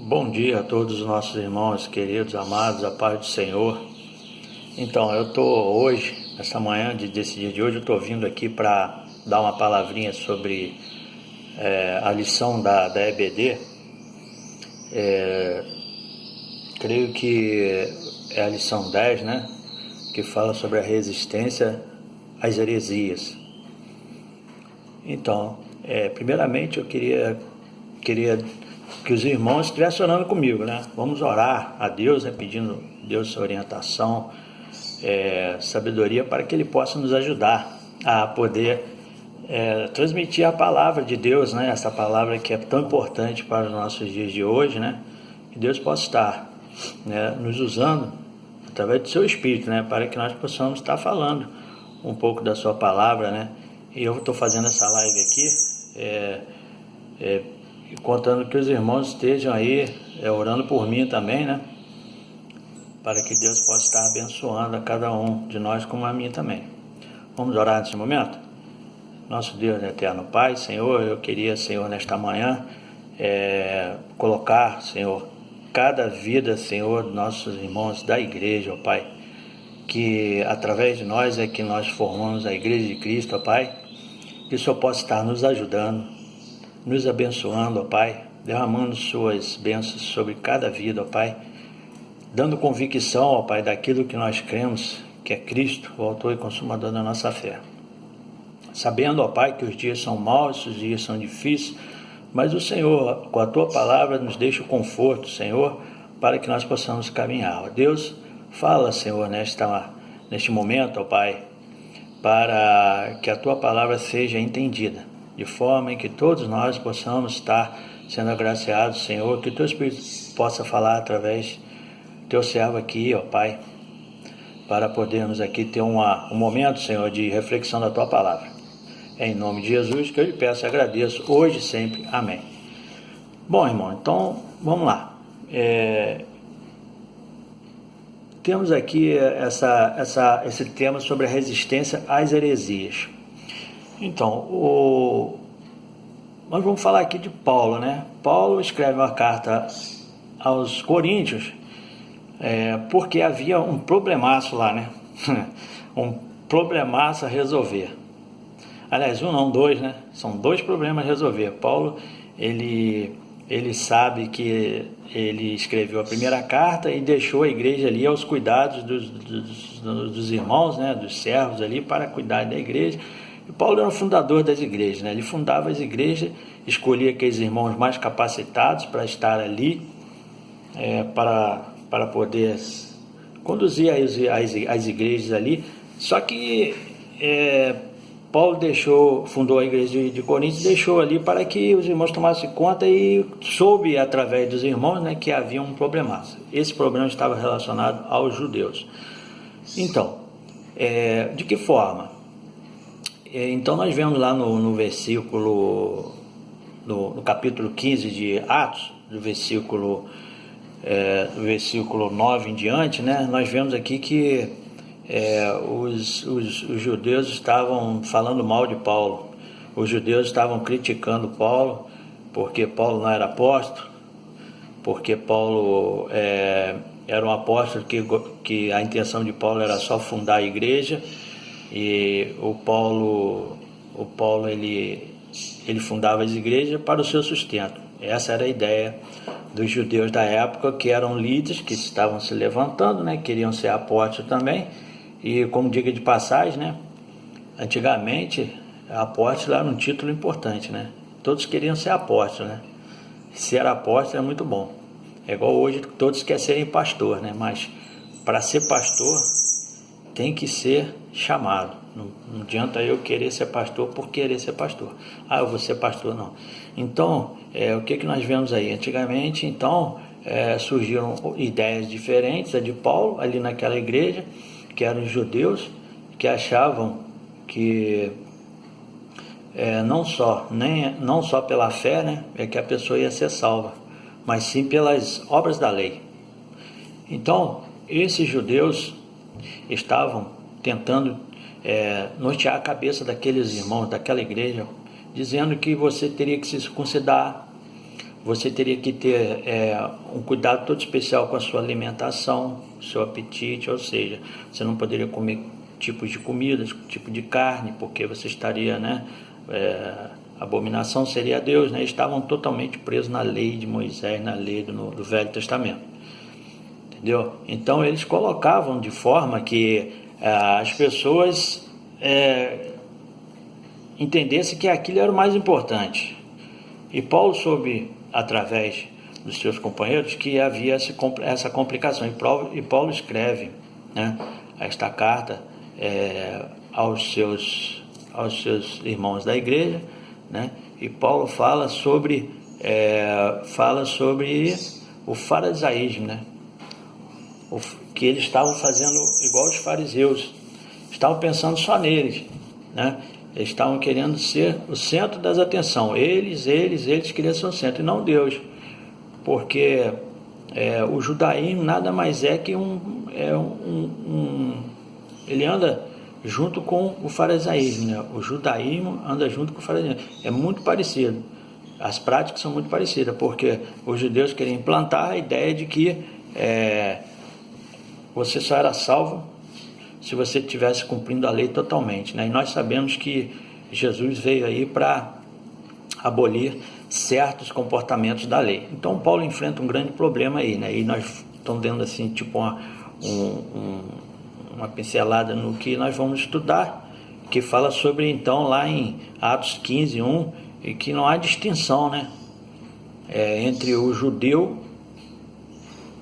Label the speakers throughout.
Speaker 1: Bom dia a todos os nossos irmãos queridos, amados, a paz do Senhor. Então, eu estou hoje, essa manhã desse dia de hoje, eu estou vindo aqui para dar uma palavrinha sobre a lição da EBD. Creio que é a lição 10, né? Que fala sobre a resistência às heresias. Então, primeiramente eu queria que os irmãos estivessem orando comigo, né? Vamos orar a Deus, pedindo a Deus sua orientação, sabedoria, para que Ele possa nos ajudar a poder transmitir a palavra de Deus, né? Essa palavra que é tão importante para os nossos dias de hoje, né? Que Deus possa estar, né, nos usando através do seu Espírito, né? Para que nós possamos estar falando um pouco da sua palavra, né? E eu estou fazendo essa live aqui, contando que os irmãos estejam aí orando por mim também, né? Para que Deus possa estar abençoando a cada um de nós, como a mim também. Vamos orar nesse momento? Nosso Deus eterno Pai, Senhor, eu queria, Senhor, nesta manhã, colocar, Senhor, cada vida, Senhor, dos nossos irmãos da igreja, ó Pai, que através de nós é que nós formamos a igreja de Cristo, ó Pai, que o Senhor possa estar nos ajudando, nos abençoando, ó Pai, derramando suas bênçãos sobre cada vida, ó Pai, dando convicção, ó Pai, daquilo que nós cremos, que é Cristo, o autor e consumador da nossa fé. Sabendo, ó Pai, que os dias são maus, os dias são difíceis, mas o Senhor, com a Tua palavra, nos deixa o conforto, Senhor, para que nós possamos caminhar. Ó Deus, fala, Senhor, neste momento, ó Pai, para que a Tua palavra seja entendida, de forma em que todos nós possamos estar sendo agraciados, Senhor, que o Teu Espírito possa falar através do Teu servo aqui, ó Pai, para podermos aqui ter um momento, Senhor, de reflexão da Tua palavra. É em nome de Jesus que eu lhe peço e agradeço, hoje e sempre. Amém. Bom, irmão, então, vamos lá. Temos aqui esse tema sobre a resistência às heresias. Então, nós vamos falar aqui de Paulo, né? Paulo escreve uma carta aos Coríntios, porque havia um problemaço lá, né? Um problemaço a resolver. Aliás, dois, né? São dois problemas a resolver. Paulo, ele sabe que ele escreveu a primeira carta e deixou a igreja ali aos cuidados dos irmãos, né? Dos servos ali, para cuidar da igreja. E Paulo era o fundador das igrejas, né? Ele fundava as igrejas, escolhia aqueles irmãos mais capacitados para estar ali, para poder conduzir as igrejas ali. Só que Paulo fundou a igreja de Corinto e deixou ali para que os irmãos tomassem conta, e soube através dos irmãos, né, que havia um problemaço. Esse problema estava relacionado aos judeus. Então, de que forma? Então nós vemos lá no versículo, no capítulo 15 de Atos, do versículo 9 em diante, né, nós vemos aqui que os judeus estavam falando mal de Paulo. Os judeus estavam criticando Paulo, porque Paulo não era apóstolo, porque Paulo era um apóstolo que a intenção de Paulo era só fundar a igreja, e o Paulo ele fundava as igrejas para o seu sustento. Essa era a ideia dos judeus da época, que eram líderes que estavam se levantando, né, queriam ser apóstolos também. E como diga de passagem, né, antigamente apóstolo era um título importante, né? Todos queriam ser apóstolos, né? Ser apóstolo é muito bom. É igual hoje, todos querem serem pastor, né? Mas para ser pastor tem que ser chamado. Não adianta eu querer ser pastor por querer ser pastor. Eu vou ser pastor, não. Então, o que nós vemos aí? Antigamente, então, surgiram ideias diferentes, a de Paulo, ali naquela igreja, que eram os judeus, que achavam que não só pela fé, né, que a pessoa ia ser salva, mas sim pelas obras da lei. Então, esses judeus estavam tentando nortear a cabeça daqueles irmãos, daquela igreja, dizendo que você teria que se circuncidar você teria que ter um cuidado todo especial com a sua alimentação, seu apetite, ou seja, você não poderia comer tipos de comidas, tipo de carne, porque você estaria, abominação seria a Deus, né? Eles estavam totalmente presos na lei de Moisés, na lei do Velho Testamento, entendeu? Então eles colocavam de forma que as pessoas entendessem que aquilo era o mais importante. E Paulo soube, através dos seus companheiros, que havia essa complicação, e Paulo escreve, né, esta carta aos seus irmãos da igreja, né? E Paulo fala sobre o farisaísmo, né? Que eles estavam fazendo igual os fariseus, estavam pensando só neles, né? Eles estavam querendo ser o centro das atenções, eles queriam ser o centro, e não Deus, porque o judaísmo nada mais é que ele anda junto com o farisaísmo, né? O judaísmo anda junto com o farisaísmo, é muito parecido, as práticas são muito parecidas, porque os judeus queriam implantar a ideia de que você só era salvo se você estivesse cumprindo a lei totalmente, né? E nós sabemos que Jesus veio aí para abolir certos comportamentos da lei. Então Paulo enfrenta um grande problema aí, né? E nós estamos dando assim, tipo uma pincelada no que nós vamos estudar, que fala sobre, então, lá em Atos 15:1, e que não há distinção, né, entre o judeu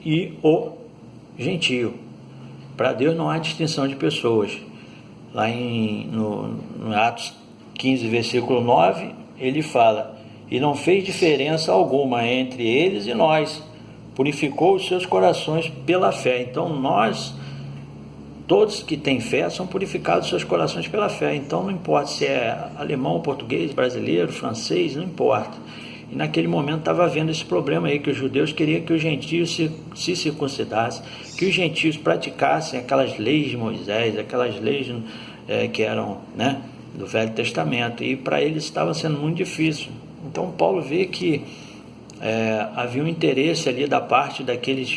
Speaker 1: e o gentio. Para Deus não há distinção de pessoas. Lá no Atos 15, versículo 9, ele fala: e não fez diferença alguma entre eles e nós, purificou os seus corações pela fé. Então nós, todos que têm fé, são purificados os seus corações pela fé. Então não importa se é alemão, português, brasileiro, francês, não importa. E naquele momento estava havendo esse problema aí, que os judeus queriam que os gentios se circuncidassem, que os gentios praticassem aquelas leis de Moisés, aquelas leis que eram, né, do Velho Testamento, e para eles estava sendo muito difícil. Então Paulo vê que havia um interesse ali da parte daqueles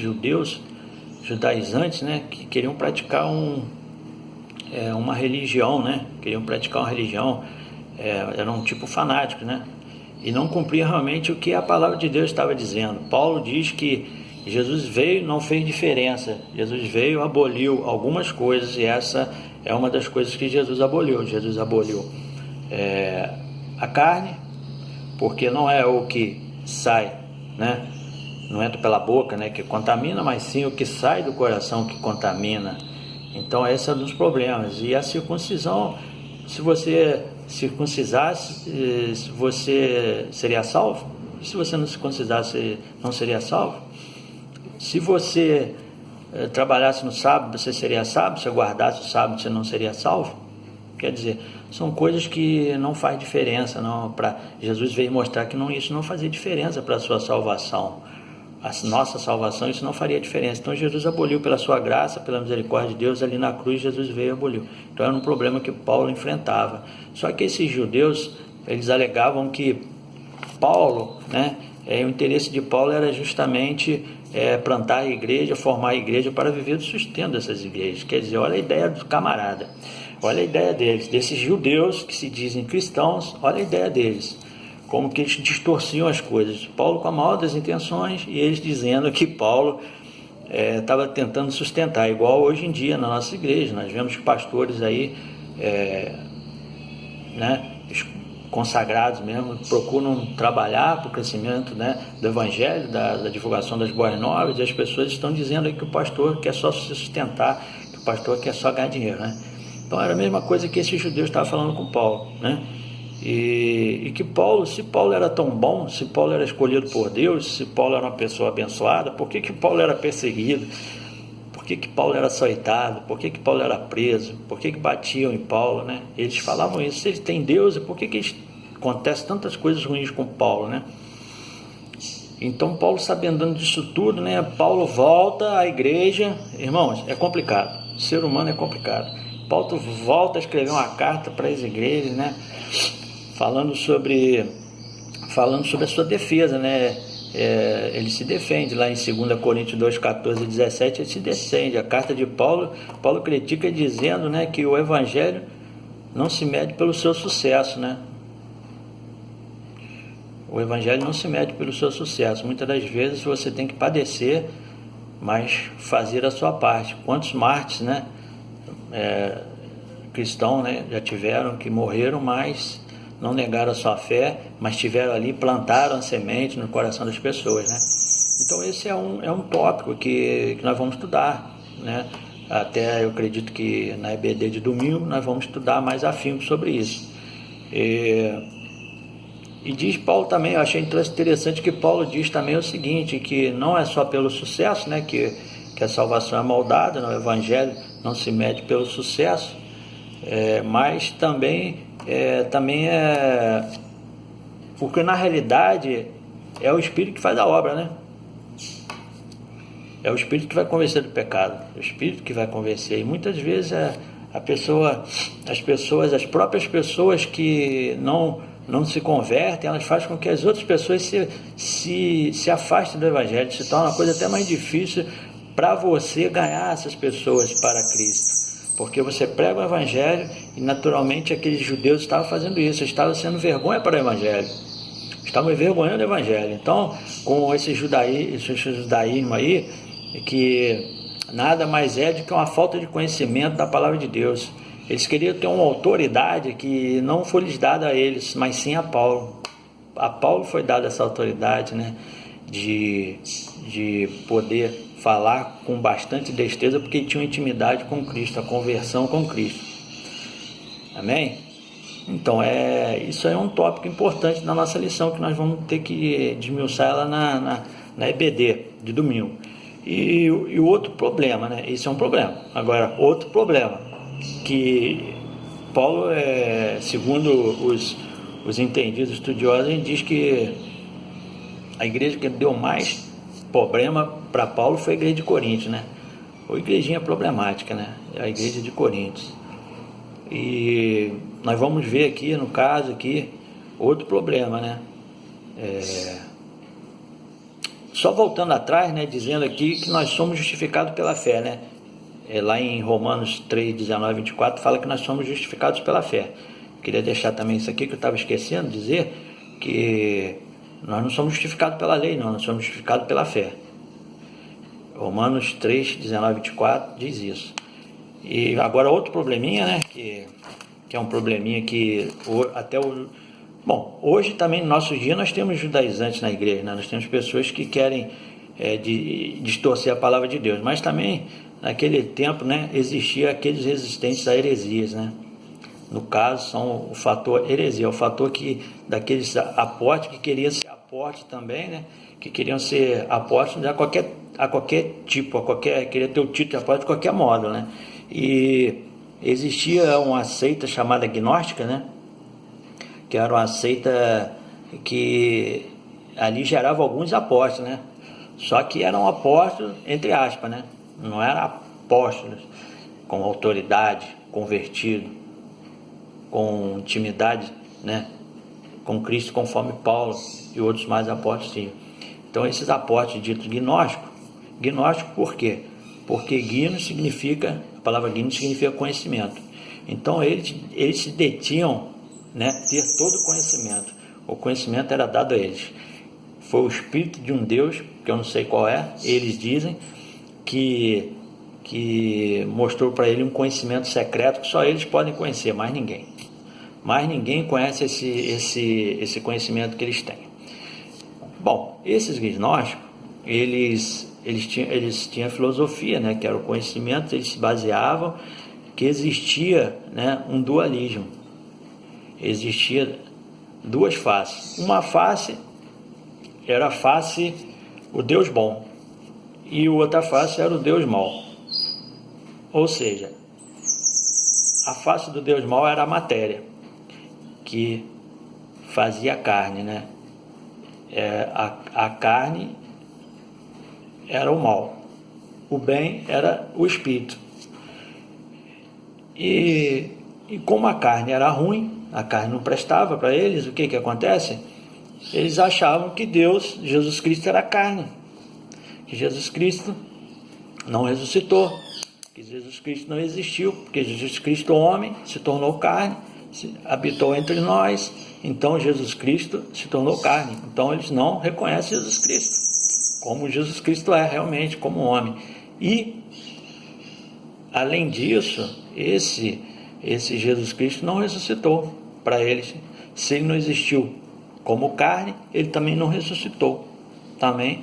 Speaker 1: judaizantes, né, que queriam praticar uma religião, né, eram tipo fanáticos, né, e não cumpriam realmente o que a palavra de Deus estava dizendo. Paulo diz que Jesus veio, não fez diferença, Jesus veio, aboliu algumas coisas, e essa é uma das coisas que Jesus aboliu. Jesus aboliu a carne, porque não é o que sai, né, não entra pela boca, né, que contamina, mas sim o que sai do coração que contamina. Então esse é um dos problemas. E a circuncisão, se você circuncisasse, você seria salvo? Se você não circuncisasse, não seria salvo? Se você trabalhasse no sábado, você seria salvo? Se guardasse o sábado, você não seria salvo? Quer dizer, são coisas que não faz diferença, não. Jesus veio mostrar que isso não fazia diferença para a sua salvação. A nossa salvação, isso não faria diferença. Então Jesus aboliu pela sua graça, pela misericórdia de Deus, ali na cruz Jesus veio e aboliu. Então era um problema que Paulo enfrentava. Só que esses judeus, eles alegavam que Paulo, né, o interesse de Paulo era justamente plantar a igreja, formar a igreja para viver do sustento dessas igrejas. Quer dizer, olha a ideia do camarada, olha a ideia deles, desses judeus que se dizem cristãos, olha a ideia deles. Como que eles distorciam as coisas. Paulo com a maior das intenções, e eles dizendo que Paulo estava tentando sustentar, igual hoje em dia na nossa igreja. Nós vemos que pastores aí, né, consagrados mesmo, procuram trabalhar para o crescimento, né, do evangelho, da divulgação das boas novas, e as pessoas estão dizendo aí que o pastor quer só se sustentar, que o pastor quer só ganhar dinheiro, né? Então era a mesma coisa que esse judeu estava falando com Paulo, né? E que Paulo, se Paulo era tão bom, se Paulo era escolhido por Deus, se Paulo era uma pessoa abençoada, por que Paulo era perseguido? Por que Paulo era açoitado? Por que Paulo era preso? Por que batiam em Paulo, né? Eles falavam isso. Se ele tem Deus, por que acontece tantas coisas ruins com Paulo, né? Então Paulo, sabendo disso tudo, né, Paulo volta à igreja. Irmãos, é complicado, o ser humano é complicado. Paulo volta a escrever uma carta para as igrejas, né, falando sobre a sua defesa, né, ele se defende lá em 2 Coríntios 2, 14 e 17, ele se defende. A carta de Paulo critica dizendo, né, que o evangelho não se mede pelo seu sucesso, né? O evangelho não se mede pelo seu sucesso. Muitas das vezes você tem que padecer, mas fazer a sua parte. Quantos mártires, né, cristãos, né, já tiveram, que morreram, mas não negaram a sua fé, mas estiveram ali, plantaram a semente no coração das pessoas, né? Então esse é um tópico que nós vamos estudar, né? Até eu acredito que na EBD de domingo nós vamos estudar mais afinco sobre isso. E diz Paulo também, eu achei interessante que Paulo diz também o seguinte, que não é só pelo sucesso, né, que a salvação é moldada, no evangelho não se mede pelo sucesso, mas também porque na realidade é o Espírito que faz a obra, né? É o Espírito que vai convencer do pecado, é o Espírito que vai convencer. E muitas vezes as próprias pessoas que não se convertem, elas fazem com que as outras pessoas se afastem do Evangelho, se torna uma coisa até mais difícil para você ganhar essas pessoas para Cristo, porque você prega o Evangelho e naturalmente aqueles judeus estavam fazendo isso, estavam sendo vergonha para o Evangelho, estavam envergonhando o Evangelho. Então, com esse judaísmo aí, que nada mais é do que uma falta de conhecimento da palavra de Deus. Eles queriam ter uma autoridade que não foi lhes dada a eles, mas sim a Paulo. A Paulo foi dada essa autoridade, né, de poder falar com bastante destreza, porque tinha uma intimidade com Cristo, a conversão com Cristo. Amém? Então, isso é um tópico importante na nossa lição, que nós vamos ter que desmiuçar ela na EBD de domingo. E o outro problema, né? Isso é um problema. Agora, outro problema, que Paulo, segundo os entendidos estudiosos, ele diz que a igreja que deu mais problema para Paulo foi a igreja de Coríntios, né? Ou igrejinha problemática, né? A igreja de Coríntios. E nós vamos ver aqui, no caso aqui, outro problema, né? Só voltando atrás, né, dizendo aqui que nós somos justificados pela fé, né? Lá em Romanos 3, 19 e 24 fala que nós somos justificados pela fé. Queria deixar também isso aqui que eu estava esquecendo de dizer, que nós não somos justificados pela lei, não, nós somos justificados pela fé. Romanos 3, 19 e 24 diz isso. E agora outro probleminha, né, que é um probleminha que Bom, hoje também no nosso dia nós temos judaizantes na igreja, né? Nós temos pessoas que querem distorcer a palavra de Deus, mas também naquele tempo, né, existia aqueles resistentes a heresias, né? No caso, são o fator heresia, o fator daqueles apóstolos que queriam ser apóstolos também, né? Que queriam ser apóstolos a qualquer tipo, queria ter o título de apóstolo de qualquer modo, né? E existia uma seita chamada gnóstica, né? Que era uma seita que ali gerava alguns apóstolos, né? Só que eram apóstolos, entre aspas, né? Não eram apóstolos com autoridade, convertido, com intimidade, né, com Cristo, conforme Paulo e outros mais apóstolos tinham. Então esses apóstolos ditos gnósticos por quê? Porque a palavra gnos significa conhecimento. Então eles se detinham, né, ter todo o conhecimento. O conhecimento era dado a eles. Foi o Espírito de um Deus, que eu não sei qual é, eles dizem, que mostrou para ele um conhecimento secreto que só eles podem conhecer, mais ninguém. Mais ninguém conhece esse conhecimento que eles têm. Bom, esses gnósticos, eles tinham filosofia, né, que era o conhecimento, eles se baseavam que existia, né, um dualismo. Existia duas faces. Uma face era a face, o Deus bom, e outra face era o Deus mau. Ou seja, a face do Deus mau era a matéria, que fazia a carne, né? A carne era o mal, o bem era o espírito. E como a carne era ruim, a carne não prestava para eles, o que acontece? eles achavam que Jesus Cristo era carne, que Jesus Cristo não ressuscitou, que Jesus Cristo não existiu, porque Jesus Cristo, homem, se tornou carne, habitou entre nós, então Jesus Cristo se tornou carne. Então eles não reconhecem Jesus Cristo como Jesus Cristo é realmente, como homem. E, além disso, esse Jesus Cristo não ressuscitou. Para eles, se ele não existiu como carne, ele também não ressuscitou. Também,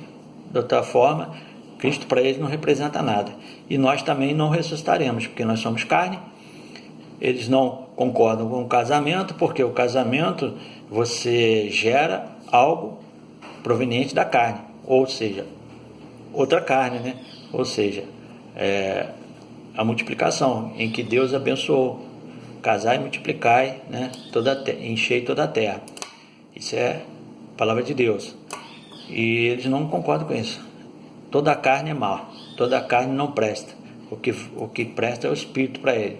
Speaker 1: de outra forma, Cristo para eles não representa nada. E nós também não ressuscitaremos, porque nós somos carne. Eles não concordam com o casamento, porque o casamento você gera algo proveniente da carne, ou seja, outra carne, né? Ou seja, a multiplicação, em que Deus abençoou, casai e multiplicai, né? Enchei toda a terra. Isso é a palavra de Deus. E eles não concordam com isso. Toda a carne é má, toda a carne não presta. O que presta é o Espírito para ele.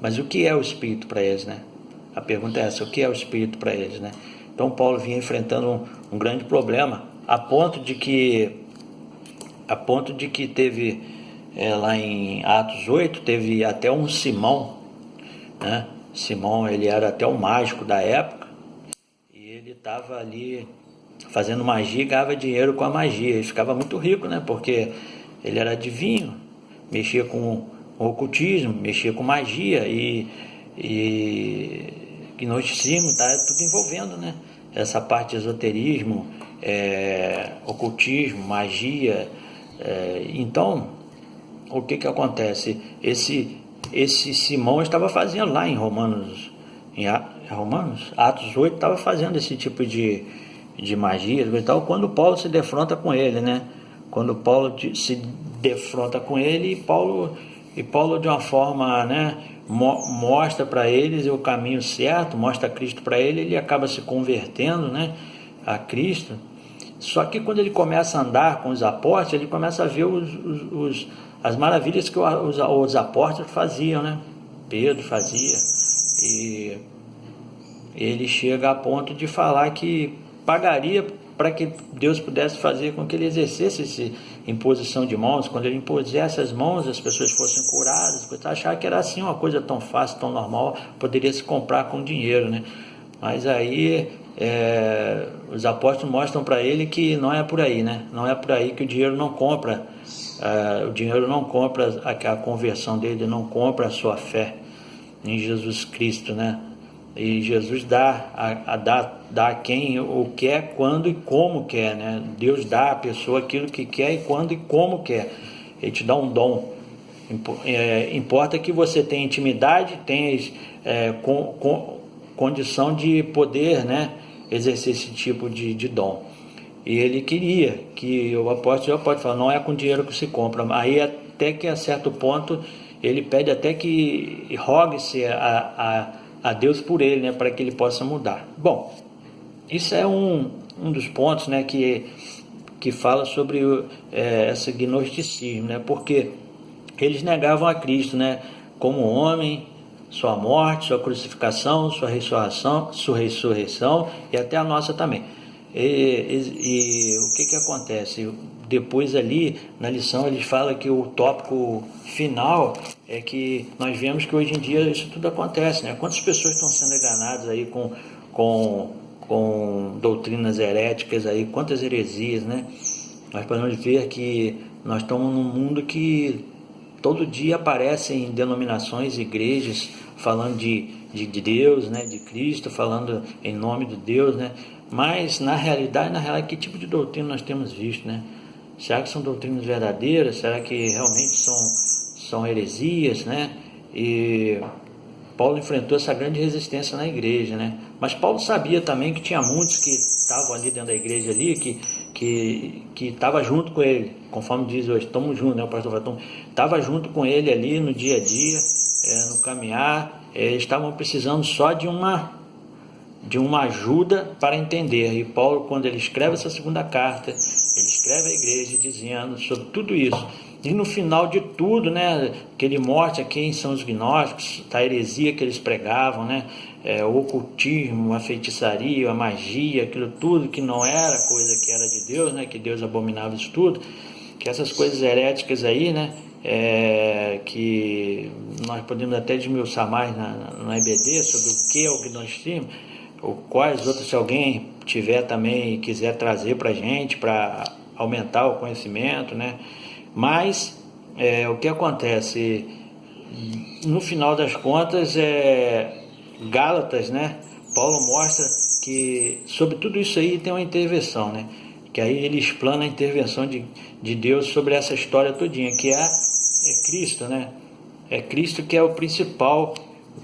Speaker 1: Mas o que é o Espírito para eles, né? A pergunta é essa, o que é o Espírito para eles, né? Então Paulo vinha enfrentando um grande problema, a ponto de que teve, lá em Atos 8, teve até um Simão, né? Simão, ele era até um mágico da época, e ele estava ali fazendo magia e ganhava dinheiro com a magia. Ele ficava muito rico, né? Porque ele era adivinho, mexia com ocultismo, mexia com magia e gnosticismo, tá tudo envolvendo, né? Essa parte de esoterismo, ocultismo, magia. Então, o que acontece? Esse Simão estava fazendo lá em Romanos, Atos 8, estava fazendo esse tipo de magia e tal, quando Paulo se defronta com ele, né? Quando Paulo se defronta com ele, e Paulo de uma forma, né, mostra para eles o caminho certo, mostra Cristo para ele acaba se convertendo, né, a Cristo. Só que quando ele começa a andar com os apóstolos, ele começa a ver as maravilhas que os apóstolos faziam, né? Pedro fazia, e ele chega a ponto de falar que pagaria para que Deus pudesse fazer com que ele exercesse essa imposição de mãos. Quando ele impusesse as mãos, as pessoas fossem curadas. Achar que era assim uma coisa tão fácil, tão normal, poderia se comprar com dinheiro, né? Mas aí os apóstolos mostram para ele que não é por aí, né? Não é por aí, que o dinheiro não compra, o dinheiro não compra a conversão dele, não compra a sua fé em Jesus Cristo, né? E Jesus dá a quem o quer, quando e como quer, né? Deus dá à pessoa aquilo que quer e quando e como quer. Ele te dá um dom. Importa que você tenha intimidade, tenha condição de poder, né, exercer esse tipo de dom. E ele queria que o apóstolo pode falar, não é com dinheiro que se compra. Aí até que a certo ponto ele pede até que rogue-se a Deus por ele, né, para que ele possa mudar. Bom, isso é um dos pontos, né, que fala sobre esse gnosticismo, né, porque eles negavam a Cristo, né, como homem, sua morte, sua crucificação, sua ressurreição e até a nossa também. E o que acontece? Depois ali, na lição, eles falam que o tópico final é que nós vemos que hoje em dia isso tudo acontece, né? Quantas pessoas estão sendo enganadas aí com doutrinas heréticas aí, quantas heresias, né? Nós podemos ver que nós estamos num mundo que todo dia aparecem denominações, igrejas falando de Deus, né, de Cristo, falando em nome de Deus, né? Mas na realidade, que tipo de doutrina nós temos visto, né? Será que são doutrinas verdadeiras? Será que realmente são heresias, né? E Paulo enfrentou essa grande resistência na igreja, né? Mas Paulo sabia também que tinha muitos que estavam ali dentro da igreja ali, que estava junto com ele, conforme diz hoje, estamos juntos, né? O pastor Fatão estava junto com ele ali no dia a dia, no caminhar, estavam precisando só de uma ajuda para entender. E Paulo, quando ele escreve essa segunda carta, ele escreve à igreja dizendo sobre tudo isso. E no final de tudo, né, que ele mostra quem são os gnósticos, a heresia que eles pregavam, né, o ocultismo, a feitiçaria, a magia, aquilo tudo que não era coisa que era de Deus, né, que Deus abominava isso tudo, que essas coisas heréticas aí, né, que nós podemos até desmiuçar mais na EBD sobre o que é o gnosticismo, ou quais outras, se alguém tiver também e quiser trazer para a gente, para aumentar o conhecimento, né? Mas o que acontece, no final das contas, Gálatas, né? Paulo mostra que sobre tudo isso aí tem uma intervenção, né? Que aí ele explana a intervenção de Deus sobre essa história todinha, que é Cristo, né? É Cristo que é o principal,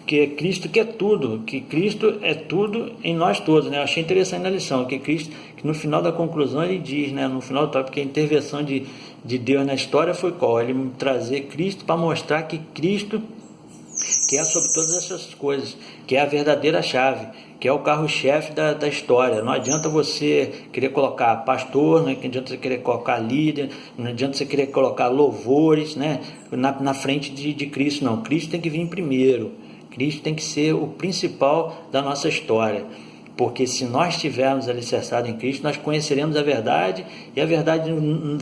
Speaker 1: que é Cristo que é tudo, que Cristo é tudo em nós todos, né? Eu achei interessante na lição, que Cristo, que no final da conclusão ele diz, né? No final do tópico, que a intervenção de Deus na história foi qual? Ele trazer Cristo para mostrar que Cristo que é sobre todas essas coisas, que é a verdadeira chave, que é o carro-chefe da história. Não adianta você querer colocar pastor, não adianta você querer colocar líder, não adianta você querer colocar louvores, né, na frente de Cristo, não. Cristo tem que vir primeiro, Cristo tem que ser o principal da nossa história. Porque se nós estivermos alicerçados em Cristo, nós conheceremos a verdade e a verdade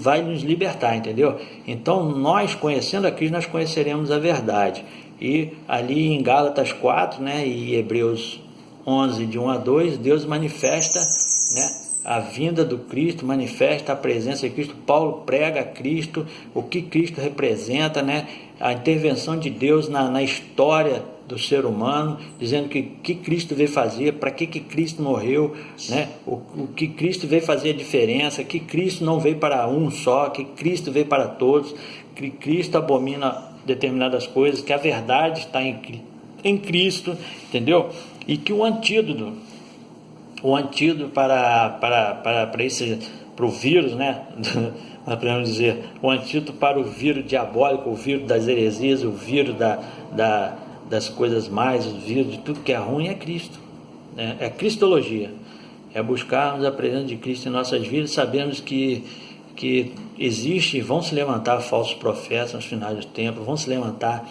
Speaker 1: vai nos libertar, entendeu? Então, nós conhecendo a Cristo, nós conheceremos a verdade. E ali em Gálatas 4, né, e Hebreus 11, de 1 a 2, Deus manifesta, né, a vinda do Cristo, manifesta a presença de Cristo. Paulo prega a Cristo, o que Cristo representa, né, a intervenção de Deus na história do ser humano, dizendo que Cristo veio fazer, para que Cristo morreu, né? O que Cristo veio fazer a diferença, que Cristo não veio para um só, que Cristo veio para todos, que Cristo abomina determinadas coisas, que a verdade está em Cristo, entendeu? E que o antídoto para o vírus, né? Nós podemos dizer, o antídoto para o vírus diabólico, o vírus das heresias, o vírus das coisas mais, o vírus de tudo que é ruim é Cristo, né? É cristologia, é buscarmos a presença de Cristo em nossas vidas. Sabemos que existe e vão se levantar falsos profetas nos finais do tempo, vão se levantar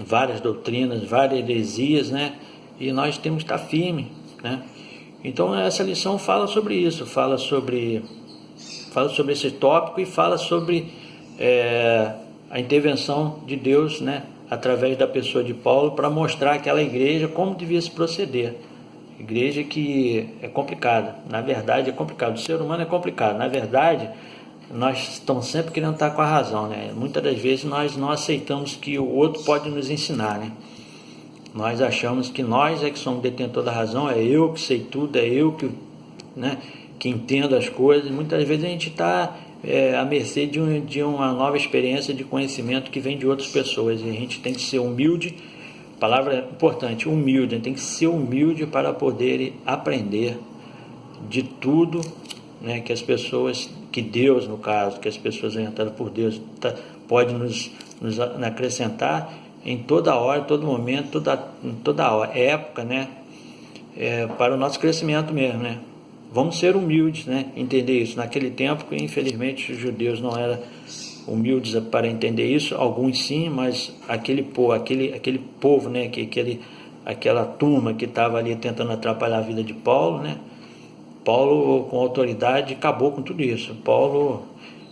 Speaker 1: várias doutrinas, várias heresias, né? E nós temos que estar firmes, né? Então essa lição fala sobre isso, fala sobre esse tópico e fala sobre a intervenção de Deus, né, através da pessoa de Paulo, para mostrar àquela igreja como devia se proceder. Igreja que é complicada, na verdade é complicado, o ser humano é complicado, na verdade nós estamos sempre querendo estar com a razão, né? Muitas das vezes nós não aceitamos que o outro pode nos ensinar, né? Nós achamos que nós é que somos detentor da razão, é eu que sei tudo, é eu que, né, que entendo as coisas. Muitas vezes a gente está à mercê de uma nova experiência de conhecimento que vem de outras pessoas, e a gente tem que ser humilde, palavra importante, humilde, a gente tem que ser humilde para poder aprender de tudo, né, que as pessoas, que Deus no caso, que as pessoas orientadas por Deus pode nos acrescentar em toda hora, todo momento, toda hora, época, né, para o nosso crescimento mesmo, né. Vamos ser humildes, né, entender isso. Naquele tempo, infelizmente, os judeus não eram humildes para entender isso, alguns sim, mas aquele povo, né, aquela turma que estava ali tentando atrapalhar a vida de Paulo, né, Paulo com autoridade acabou com tudo isso.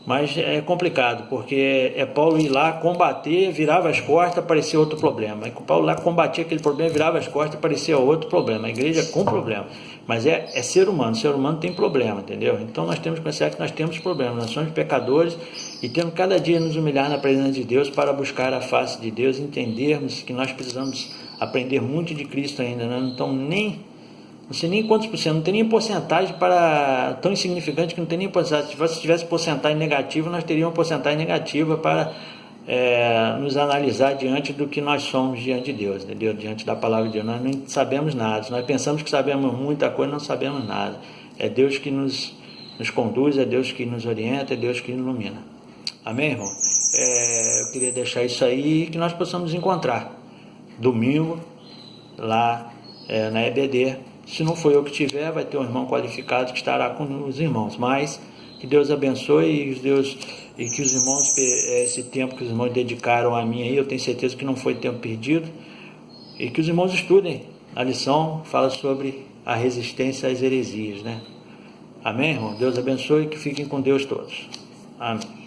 Speaker 1: Mas é complicado, porque Paulo ir lá combater, virava as costas, aparecia outro problema. Aí Paulo lá combatia aquele problema, virava as costas, aparecia outro problema. A igreja com problema. Mas é ser humano tem problema, entendeu? Então nós temos que pensar que nós temos problemas, nós somos pecadores e temos cada dia nos humilhar na presença de Deus para buscar a face de Deus, entendermos que nós precisamos aprender muito de Cristo ainda, né? Não sei nem quantos por cento, não tem nem porcentagem para tão insignificante que não tem nem porcentagem. Se tivesse porcentagem negativa, nós teríamos uma porcentagem negativa para nos analisar diante do que nós somos diante de Deus, entendeu? Diante da palavra de Deus. Nós não sabemos nada, nós pensamos que sabemos muita coisa, não sabemos nada. É Deus que nos conduz, é Deus que nos orienta, é Deus que nos ilumina. Amém, irmão? Eu queria deixar isso aí e que nós possamos nos encontrar domingo lá na EBD. Se não for eu que tiver, vai ter um irmão qualificado que estará com os irmãos, mas Que Deus abençoe e que os irmãos, esse tempo que os irmãos dedicaram a mim aí, eu tenho certeza que não foi tempo perdido. E que os irmãos estudem. A lição fala sobre a resistência às heresias, né? Amém, irmão? Deus abençoe e que fiquem com Deus todos. Amém.